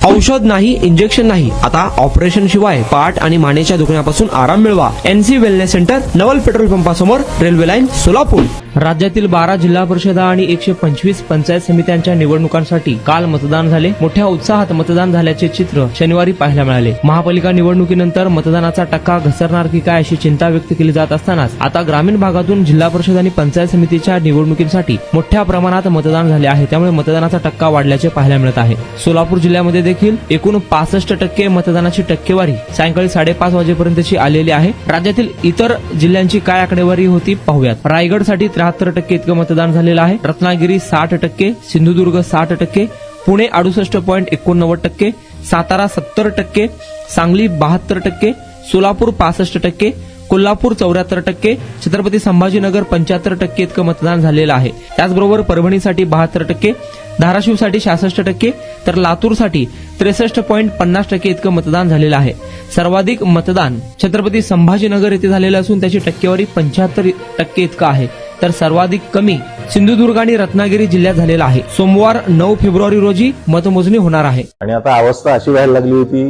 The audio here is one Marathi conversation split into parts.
औषध नाही, इंजेक्शन नाही, आता ऑपरेशन शिवाय पाठ आणि मानेच्या दुखण्यापासून आराम मिळवा. NC वेलनेस सेंटर, नवल पेट्रोल पंपासमोर, रेल्वे लाईन, सोलापूर. राज्यातील 12 जिल्हा परिषदा आणि 125 पंचायत समित्यांच्या निवडणुकांसाठी काल मतदान झाले. मोठ्या उत्साहात मतदान झाल्याचे चित्र शनिवारी पाहायला मिळाले. महापालिका निवडणुकीनंतर मतदानाचा टक्का घसरणार की काय अशी चिंता व्यक्त केली जात असतानाच आता ग्रामीण भागातून जिल्हा परिषद आणि पंचायत समितीच्या निवडणुकीसाठी मोठ्या प्रमाणात मतदान झाले आहे. त्यामुळे मतदानाचा टक्का वाढल्याचे पाहायला मिळत आहे. सोलापूर जिल्ह्यामध्ये देखील एकूण 65% मतदानाची टक्केवारी सायंकाळी 5:30 वाजेपर्यंतची आलेली आहे. राज्यातील इतर जिल्ह्यांची काय आकडेवारी होती पाहूयात. रायगडसाठी 73% इतकं मतदान झालेलं आहे. रत्नागिरी 60%, सिंधुदुर्ग 60%, पुणे 68.89%, सातारा 70%, सांगली 72%, सोलापूर 65%, कोल्हापूर 74%, छत्रपती संभाजीनगर 75% इतकं मतदान झालेलं आहे. त्याचबरोबर परभणीसाठी 72%, धाराशिवसाठी 66%, तर लातूरसाठी 63.50% इतकं मतदान झालेलं आहे. सर्वाधिक मतदान छत्रपती संभाजीनगर येथे झालेलं असून त्याची टक्केवारी 75% इतकं आहे. तर सर्वाधिक कमी सिंधुदुर्ग आणि रत्नागिरी जिल्ह्यात झालेला आहे. सोमवार 9 फेब्रुवारी रोजी मतमोजणी होणार आहे. आणि आता अवस्था अशी व्हायला लागली होती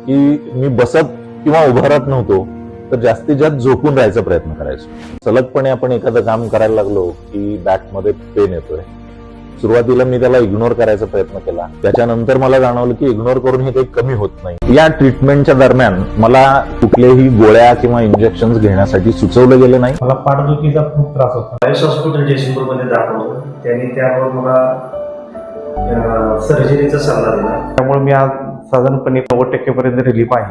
की मी बसत किंवा उभं राहत नव्हतो, तर जास्तीत जास्त झोपून राहायचा प्रयत्न करायचो. सलगपणे आपण एखादं काम करायला लागलो की बॅकमध्ये पेन येतोय. सुरुवातीला मी त्याला इग्नोर करायचा प्रयत्न केला. त्याच्यानंतर मला जाणवलं की इग्नोर करून हे काही कमी होत नाही. या ट्रीटमेंटच्या दरम्यान मला कुठल्याही गोळ्या किंवा इंजेक्शन घेण्यासाठी सुचवलं गेलं नाही. मला पाठदुखीचा खूप त्रास होता. आयुष हॉस्पिटल जयसिंगपूरमध्ये दाखवलं. त्यांनी त्यावर मला सर्जरीचा सल्ला दिला. त्यामुळे मी आज साधारणपणे 90% पर्यंत रिलीफ आहे.